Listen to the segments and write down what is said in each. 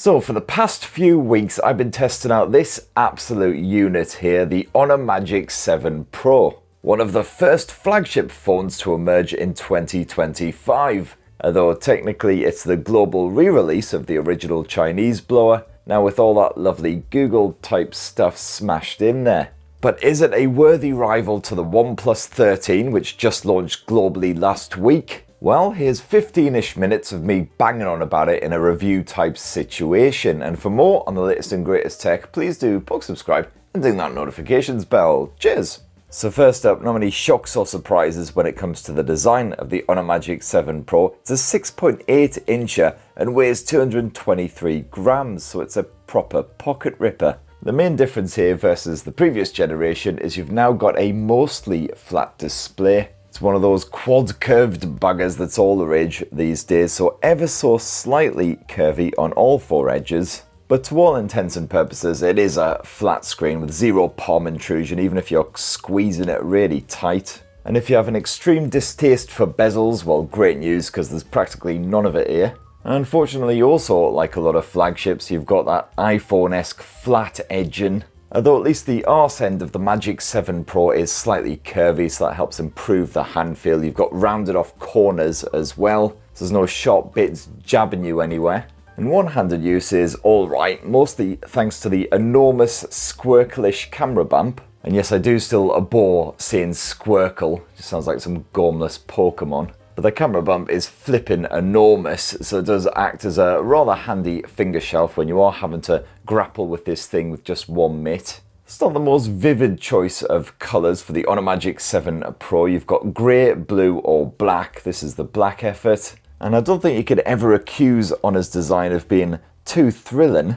So for the past few weeks, I've been testing out this absolute unit here, the Honor Magic 7 Pro. One of the first flagship phones to emerge in 2025. Although technically it's the global re-release of the original Chinese blower, now with all that lovely Google type stuff smashed in there. But is it a worthy rival to the OnePlus 13, which just launched globally last week? Well, here's 15-ish minutes of me banging on about it in a review type situation. And for more on the latest and greatest tech, please do poke subscribe and ding that notifications bell. Cheers! So first up, not many shocks or surprises when it comes to the design of the Honor Magic 7 Pro. It's a 6.8 incher and weighs 223 grams, so it's a proper pocket ripper. The main difference here versus the previous generation is you've now got a mostly flat display. It's one of those quad curved buggers that's all the rage these days, so ever so slightly curvy on all four edges. But to all intents and purposes, it is a flat screen with zero palm intrusion, even if you're squeezing it really tight. And if you have an extreme distaste for bezels, well, great news, because there's practically none of it here. Unfortunately, also, like a lot of flagships, you've got that iPhone-esque flat edging. Although at least the arse end of the Magic 7 Pro is slightly curvy, so that helps improve the hand feel. You've got rounded off corners as well, so there's no sharp bits jabbing you anywhere. And one-handed use is alright, mostly thanks to the enormous squirklish camera bump. And yes, I do still abhor seeing squircle, it just sounds like some gormless Pokemon. But the camera bump is flipping enormous, so it does act as a rather handy finger shelf when you are having to grapple with this thing with just one mitt. It's not the most vivid choice of colours for the Honor Magic 7 Pro. You've got grey, blue or black. This is the black effort. And I don't think you could ever accuse Honor's design of being too thrilling.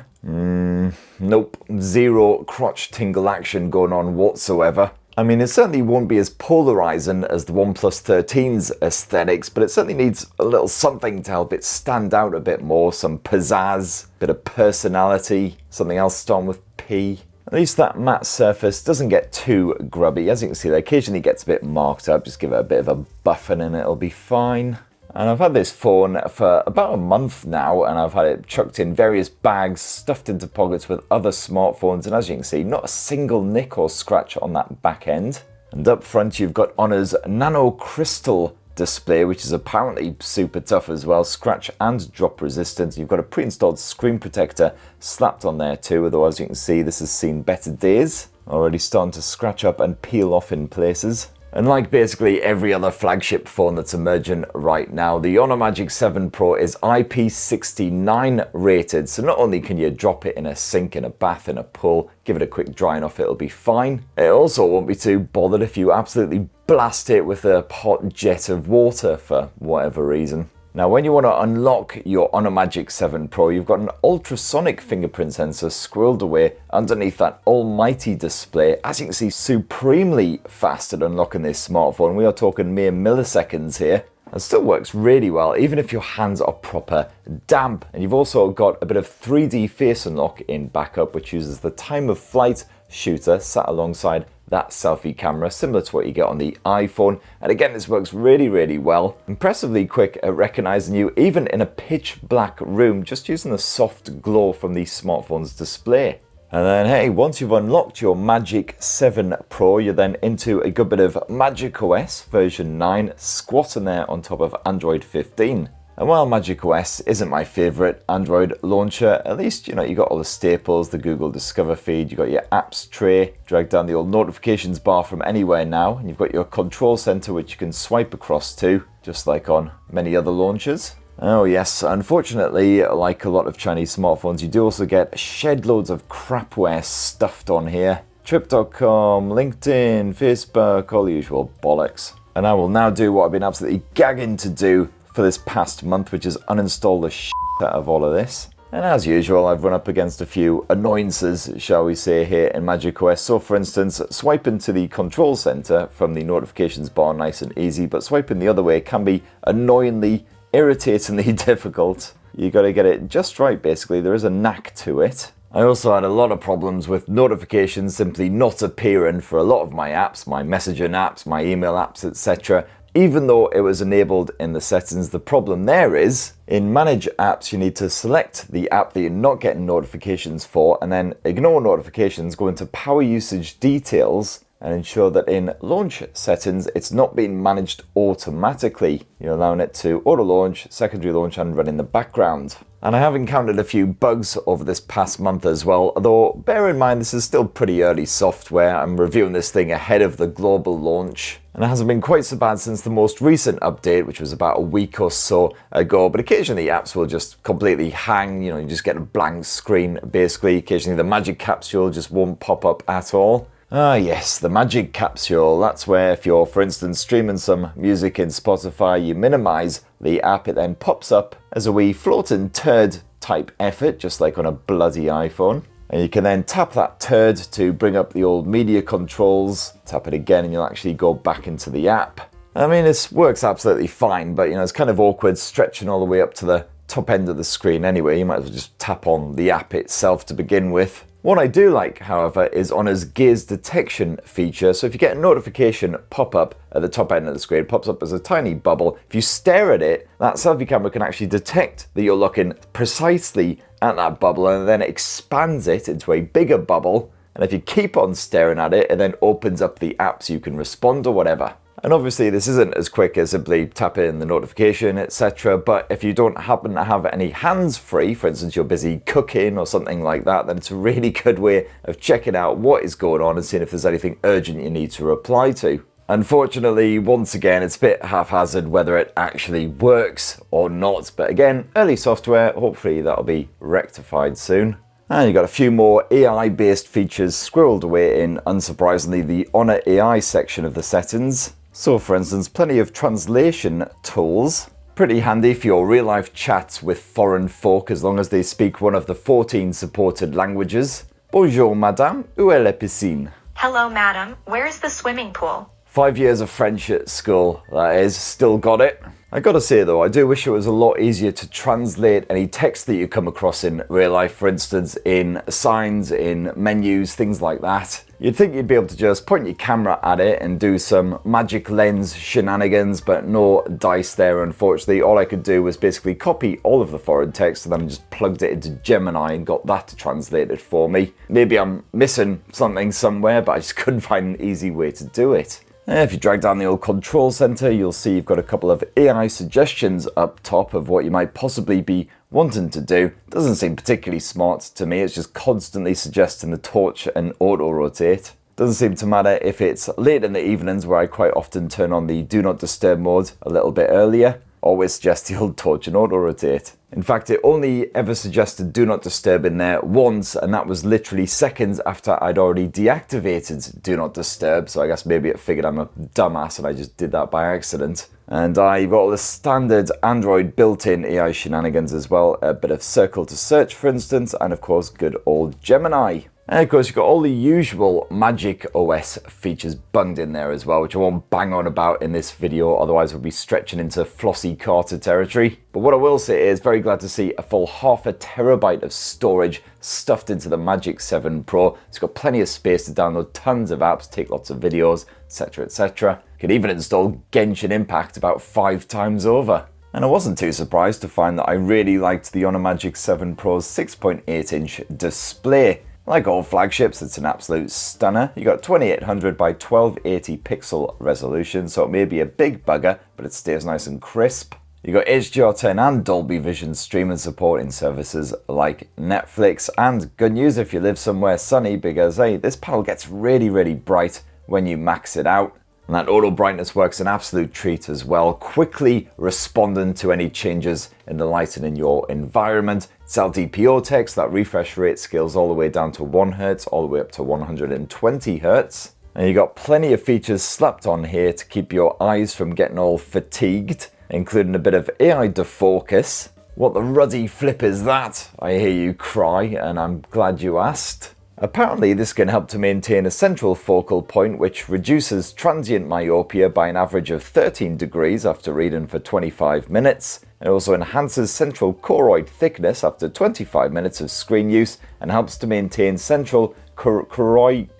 Nope, zero crotch tingle action going on whatsoever. I mean, it certainly won't be as polarizing as the OnePlus 13's aesthetics, but it certainly needs a little something to help it stand out a bit more. Some pizzazz, bit of personality, something else starting with P. At least that matte surface doesn't get too grubby. As you can see, it occasionally gets a bit marked up. Just give it a bit of a buffing and it'll be fine. And I've had this phone for about a month now, and I've had it chucked in various bags, stuffed into pockets with other smartphones, and as you can see, not a single nick or scratch on that back end. And up front, you've got Honor's nano crystal display, which is apparently super tough as well, scratch and drop resistant. You've got a pre-installed screen protector slapped on there too, although as you can see, this has seen better days. Already starting to scratch up and peel off in places. And like basically every other flagship phone that's emerging right now, the Honor Magic 7 Pro is IP69 rated. So not only can you drop it in a sink, in a bath, in a pool, give it a quick drying off, it'll be fine. It also won't be too bothered if you absolutely blast it with a hot jet of water for whatever reason. Now, when you want to unlock your Honor Magic 7 Pro, you've got an ultrasonic fingerprint sensor squirreled away underneath that almighty display. As you can see, supremely fast at unlocking this smartphone. We are talking mere milliseconds here. It still works really well, even if your hands are proper damp. And you've also got a bit of 3D face unlock in backup, which uses the time of flight shooter sat alongside that selfie camera, similar to what you get on the iPhone. And again, this works really, really well. Impressively quick at recognizing you, even in a pitch black room, just using the soft glow from the smartphone's display. And then, hey, once you've unlocked your Magic 7 Pro, you're then into a good bit of macOS version 9, squatting there on top of Android 15. And while macOS isn't my favorite Android launcher, at least, you got all the staples, the Google Discover feed, you've got your apps tray, drag down the old notifications bar from anywhere now, and you've got your control center, which you can swipe across to, just like on many other launchers. Oh yes, unfortunately, like a lot of Chinese smartphones, you do also get shed loads of crapware stuffed on here. Trip.com, LinkedIn, Facebook, all the usual bollocks. And I will now do what I've been absolutely gagging to do for this past month, which is uninstall the shit out of all of this. And as usual, I've run up against a few annoyances, shall we say, here in macOS. So for instance, swiping to the control center from the notifications bar, nice and easy, but swiping the other way can be annoyingly, irritatingly difficult. You got to get it just right, basically. There is a knack to it. I also had a lot of problems with notifications simply not appearing for a lot of my apps, my messaging apps, my email apps, etc. even though it was enabled in the settings. The problem there is, in Manage Apps, you need to select the app that you're not getting notifications for, and then ignore notifications, go into Power Usage Details, and ensure that in Launch Settings, it's not being managed automatically. You're allowing it to auto-launch, secondary launch, and run in the background. And I have encountered a few bugs over this past month as well, although bear in mind this is still pretty early software. I'm reviewing this thing ahead of the global launch, and it hasn't been quite so bad since the most recent update, which was about a week or so ago. But occasionally apps will just completely hang, you just get a blank screen basically. Occasionally the Magic Capsule just won't pop up at all. Ah yes, the Magic Capsule. That's where if you're, for instance, streaming some music in Spotify, you minimize the app, it then pops up as a wee floating turd type effort, just like on a bloody iPhone. And you can then tap that turd to bring up the old media controls, tap it again and you'll actually go back into the app. I mean, this works absolutely fine, but it's kind of awkward stretching all the way up to the top end of the screen anyway. You might as well just tap on the app itself to begin with. What I do like, however, is Honor's gaze detection feature. So if you get a notification pop up at the top end of the screen, it pops up as a tiny bubble. If you stare at it, that selfie camera can actually detect that you're looking precisely at that bubble, and then it expands it into a bigger bubble. And if you keep on staring at it, it then opens up the app so you can respond or whatever. And obviously this isn't as quick as simply tapping the notification, etc. But if you don't happen to have any hands free, for instance, you're busy cooking or something like that, then it's a really good way of checking out what is going on and seeing if there's anything urgent you need to reply to. Unfortunately, once again, it's a bit haphazard whether it actually works or not. But again, early software, hopefully that'll be rectified soon. And you've got a few more AI-based features squirreled away in, unsurprisingly, the Honor AI section of the settings. So for instance, plenty of translation tools. Pretty handy for your real-life chats with foreign folk as long as they speak one of the 14 supported languages. Bonjour madame, où est la piscine? Hello madam, where's the swimming pool? 5 years of French at school, that is, still got it. I gotta say though, I do wish it was a lot easier to translate any text that you come across in real life, for instance in signs, in menus, things like that. You'd think you'd be able to just point your camera at it and do some magic lens shenanigans, but no dice there unfortunately. All I could do was basically copy all of the foreign text and then just plugged it into Gemini and got that to translate it for me. Maybe I'm missing something somewhere, but I just couldn't find an easy way to do it. If you drag down the old control center, you'll see you've got a couple of AI suggestions up top of what you might possibly be wanting to do. Doesn't seem particularly smart to me. It's just constantly suggesting the torch and auto rotate. Doesn't seem to matter if it's late in the evenings, where I quite often turn on the do not disturb mode a little bit earlier. Always suggest the old torch and auto rotate. In fact, it only ever suggested do not disturb in there once, and that was literally seconds after I'd already deactivated do not disturb. So I guess maybe it figured I'm a dumbass and I just did that by accident. And you've got all the standard Android built-in AI shenanigans as well. A bit of circle to search, for instance, and of course, good old Gemini. And of course, you've got all the usual Magic OS features bunged in there as well, which I won't bang on about in this video, otherwise we'll be stretching into Flossy Carter territory. But what I will say is very glad to see a full 0.5 terabyte of storage stuffed into the Magic 7 Pro. It's got plenty of space to download tons of apps, take lots of videos, etc, etc. You can even install Genshin Impact about 5 times over. And I wasn't too surprised to find that I really liked the Honor Magic 7 Pro's 6.8-inch display. Like all flagships, it's an absolute stunner. You got 2800 by 1280 pixel resolution, so it may be a big bugger, but it stays nice and crisp. You got HDR10 and Dolby Vision streaming support in services like Netflix, and good news if you live somewhere sunny, because hey, this panel gets really, really bright when you max it out. And that auto brightness works an absolute treat as well, quickly responding to any changes in the lighting in your environment. It's LTPO text, that refresh rate scales all the way down to 1 Hz, all the way up to 120 Hz. And you got plenty of features slapped on here to keep your eyes from getting all fatigued, including a bit of AI defocus. What the ruddy flip is that? I hear you cry, and I'm glad you asked. Apparently this can help to maintain a central focal point, which reduces transient myopia by an average of 13 degrees after reading for 25 minutes. It also enhances central choroid thickness after 25 minutes of screen use and helps to maintain central choroidal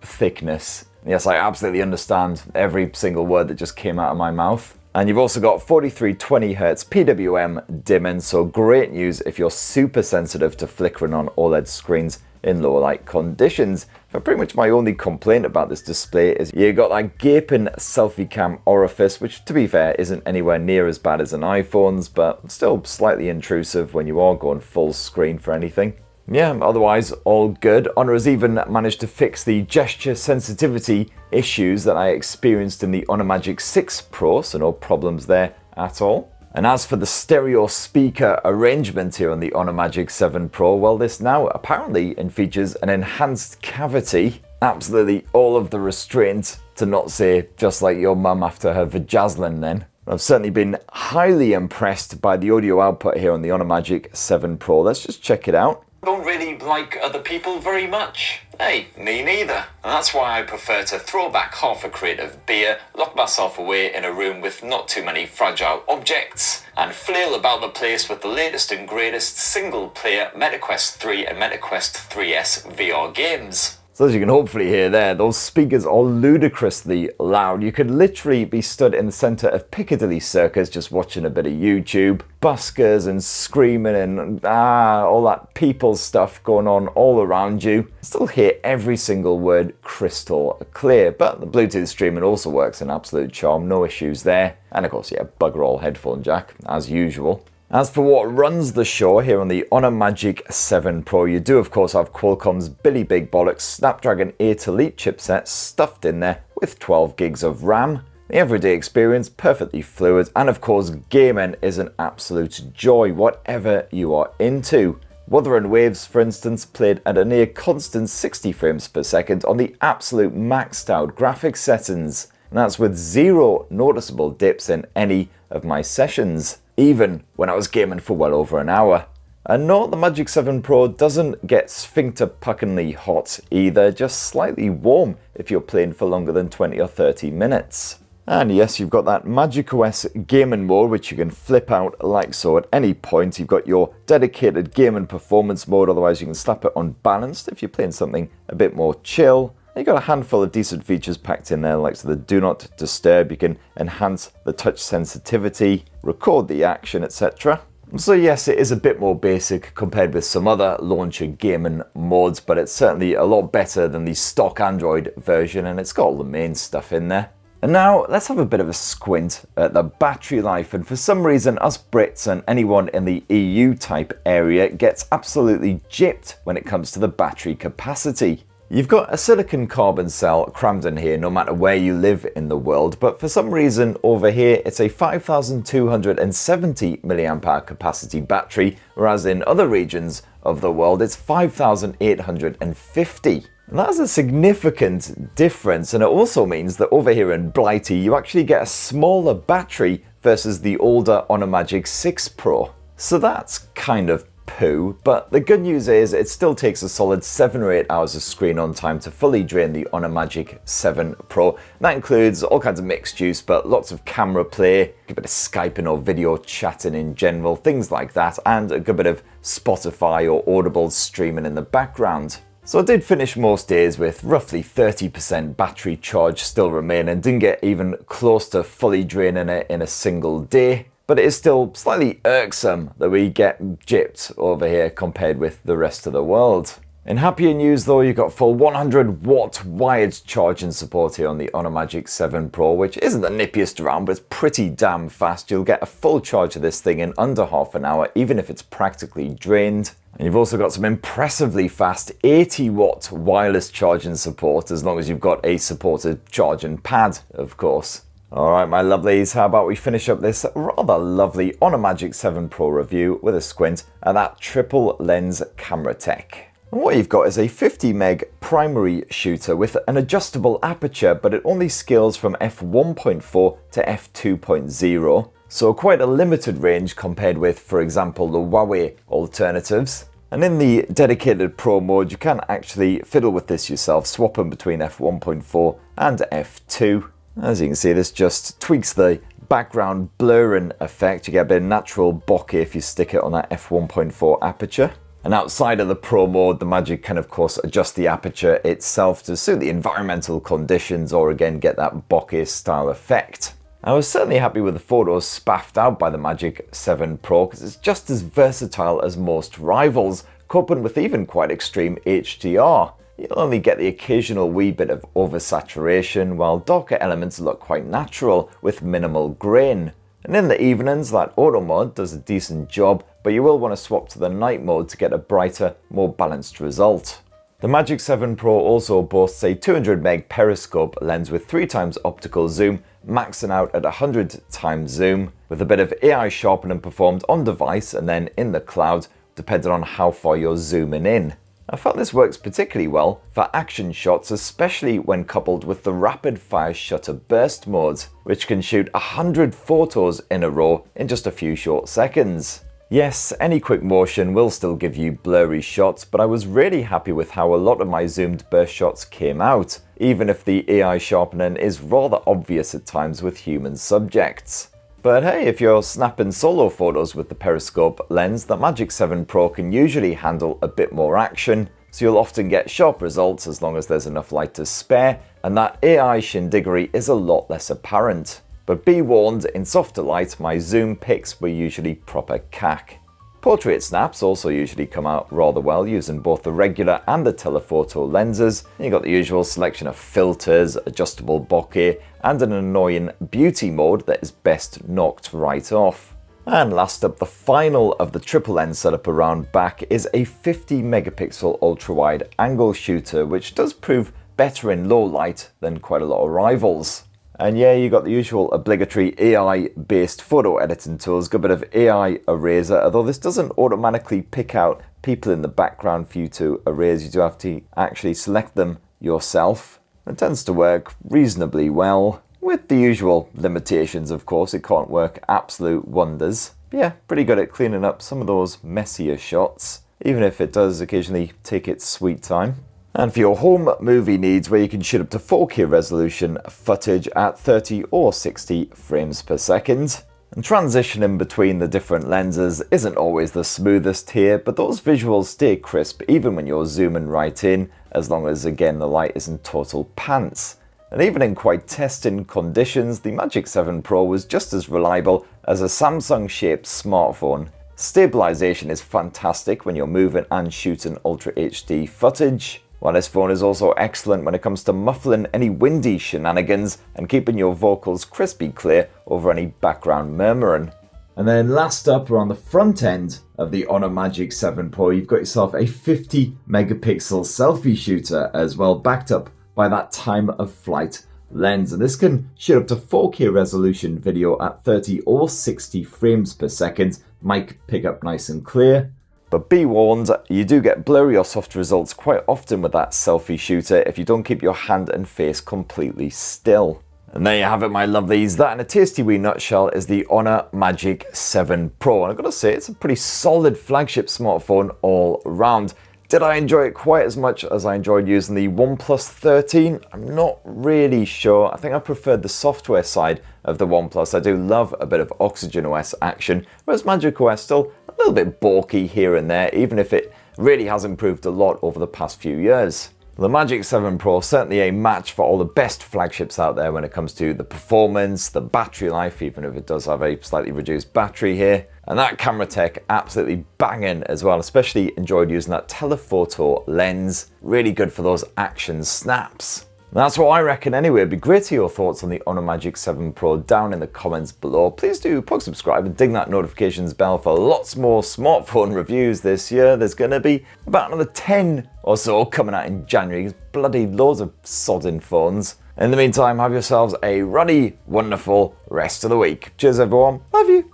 thickness. Yes, I absolutely understand every single word that just came out of my mouth. And you've also got 4320Hz PWM dimming, so great news if you're super sensitive to flickering on OLED screens in low light conditions. But pretty much my only complaint about this display is you got that gaping selfie cam orifice, which to be fair isn't anywhere near as bad as an iPhone's, but still slightly intrusive when you are going full screen for anything. Yeah, otherwise all good. Honor has even managed to fix the gesture sensitivity issues that I experienced in the Honor Magic 6 Pro, so no problems there at all. And as for the stereo speaker arrangement here on the Honor Magic 7 Pro, well, this now apparently features an enhanced cavity. Absolutely all of the restraint, to not say just like your mum after her vajazzling then. I've certainly been highly impressed by the audio output here on the Honor Magic 7 Pro. Let's just check it out. Don't really like other people very much. Hey, me neither. And that's why I prefer to throw back half a crate of beer, lock myself away in a room with not too many fragile objects, and flail about the place with the latest and greatest single-player MetaQuest 3 and MetaQuest 3S VR games. So as you can hopefully hear there, those speakers are ludicrously loud. You could literally be stood in the centre of Piccadilly Circus just watching a bit of YouTube. Buskers and screaming and all that people stuff going on all around you. Still hear every single word crystal clear, but the Bluetooth streaming also works an absolute charm, no issues there. And of course, yeah, bugger all headphone jack, as usual. As for what runs the show here on the Honor Magic 7 Pro, you do of course have Qualcomm's Billy Big Bollocks Snapdragon 8 Elite chipset stuffed in there with 12 gigs of RAM. The everyday experience perfectly fluid, and of course gaming is an absolute joy whatever you are into. Wuthering Waves, for instance, played at a near constant 60 frames per second on the absolute maxed out graphics settings. And that's with zero noticeable dips in any of my sessions, even when I was gaming for well over an hour. And no, the Magic 7 Pro doesn't get sphincter-puckingly hot either, just slightly warm if you're playing for longer than 20 or 30 minutes. And yes, you've got that macOS gaming mode, which you can flip out like so at any point. You've got your dedicated gaming performance mode, otherwise you can slap it on balanced if you're playing something a bit more chill. You've got a handful of decent features packed in there, like so the Do Not Disturb, you can enhance the touch sensitivity, record the action, etc. So yes, it is a bit more basic compared with some other launcher gaming modes, but it's certainly a lot better than the stock Android version, and it's got all the main stuff in there. And now let's have a bit of a squint at the battery life, and for some reason us Brits and anyone in the EU type area gets absolutely gypped when it comes to the battery capacity. You've got a silicon carbon cell crammed in here no matter where you live in the world, but for some reason over here it's a 5270 mAh capacity battery, whereas in other regions of the world it's 5850. And that's a significant difference, and it also means that over here in Blighty you actually get a smaller battery versus the older Honor Magic 6 Pro. So that's kind of poo, but the good news is it still takes a solid 7 or 8 hours of screen on time to fully drain the Honor Magic 7 Pro. That includes all kinds of mixed use, but lots of camera play, a bit of Skyping or video chatting in general, things like that, and a good bit of Spotify or Audible streaming in the background. So I did finish most days with roughly 30% battery charge still remaining, didn't get even close to fully draining it in a single day. But it is still slightly irksome that we get gypped over here compared with the rest of the world. In happier news though, you've got full 100 watt wired charging support here on the Honor Magic 7 Pro, which isn't the nippiest around, but it's pretty damn fast. You'll get a full charge of this thing in under half an hour, even if it's practically drained. And you've also got some impressively fast 80 watt wireless charging support, as long as you've got a supported charging pad, of course. Alright my lovelies, how about we finish up this rather lovely Honor Magic 7 Pro review with a squint at that triple lens camera tech. And what you've got is a 50 meg primary shooter with an adjustable aperture, but it only scales from f1.4 to f2.0, so quite a limited range compared with, for example, the Huawei alternatives. And in the dedicated Pro mode, you can actually fiddle with this yourself, swapping between f1.4 and f2. As you can see, this just tweaks the background blurring effect. You get a bit of natural bokeh if you stick it on that f1.4 aperture. And outside of the Pro mode, the Magic can of course adjust the aperture itself to suit the environmental conditions or again get that bokeh style effect. I was certainly happy with the photos spaffed out by the Magic 7 Pro because it's just as versatile as most rivals, coping with even quite extreme HDR. You'll only get the occasional wee bit of oversaturation, while darker elements look quite natural with minimal grain. And in the evenings, that auto mode does a decent job, but you will want to swap to the night mode to get a brighter, more balanced result. The Magic 7 Pro also boasts a 200 meg periscope lens with 3x optical zoom, maxing out at 100x zoom, with a bit of AI sharpening performed on device and then in the cloud, depending on how far you're zooming in. I found this works particularly well for action shots, especially when coupled with the rapid fire shutter burst mode, which can shoot 100 photos in a row in just a few short seconds. Yes, any quick motion will still give you blurry shots, but I was really happy with how a lot of my zoomed burst shots came out, even if the AI sharpening is rather obvious at times with human subjects. But hey, if you're snapping solo photos with the periscope lens, the Magic 7 Pro can usually handle a bit more action, so you'll often get sharp results as long as there's enough light to spare, and that AI shindiggery is a lot less apparent. But be warned, in softer light, my zoom pics were usually proper cack. Portrait snaps also usually come out rather well using both the regular and the telephoto lenses. You got the usual selection of filters, adjustable bokeh, and an annoying beauty mode that is best knocked right off. And last up, the final of the triple lens setup around back is a 50 megapixel ultra-wide angle shooter, which does prove better in low light than quite a lot of rivals. And yeah, you got the usual obligatory AI-based photo editing tools, got a bit of AI eraser, although this doesn't automatically pick out people in the background for you to erase. You do have to actually select them yourself. It tends to work reasonably well, with the usual limitations, of course. It can't work absolute wonders. But yeah, pretty good at cleaning up some of those messier shots, even if it does occasionally take its sweet time. And for your home movie needs, where you can shoot up to 4K resolution footage at 30 or 60 frames per second. And transitioning between the different lenses isn't always the smoothest here, but those visuals stay crisp even when you're zooming right in, as long as again the light isn't total pants. And even in quite testing conditions, the Magic 7 Pro was just as reliable as a Samsung-shaped smartphone. Stabilization is fantastic when you're moving and shooting Ultra HD footage, while this phone is also excellent when it comes to muffling any windy shenanigans and keeping your vocals crispy clear over any background murmuring. And then last up, around the front end of the Honor Magic 7 Pro, you've got yourself a 50 megapixel selfie shooter as well, backed up by that time of flight lens. And this can shoot up to 4K resolution video at 30 or 60 frames per second. Mic pick up nice and clear. But be warned, you do get blurry or soft results quite often with that selfie shooter if you don't keep your hand and face completely still. And there you have it, my lovelies. That in a tasty wee nutshell is the Honor Magic 7 Pro. And I've got to say, it's a pretty solid flagship smartphone all around. Did I enjoy it quite as much as I enjoyed using the OnePlus 13? I'm not really sure. I think I preferred the software side of the OnePlus. I do love a bit of OxygenOS action, whereas macOS still a little bit bulky here and there, even if it really has improved a lot over the past few years. The Magic 7 Pro is certainly a match for all the best flagships out there when it comes to the performance, the battery life, even if it does have a slightly reduced battery here. And that camera tech, absolutely banging as well. Especially enjoyed using that telephoto lens. Really good for those action snaps. And that's what I reckon anyway. It'd be great to hear your thoughts on the Honor Magic 7 Pro down in the comments below. Please do subscribe and ding that notifications bell for lots more smartphone reviews this year. There's going to be about another 10 or so coming out in January. Bloody loads of sodding phones. In the meantime, have yourselves a ruddy, wonderful rest of the week. Cheers everyone. Love you.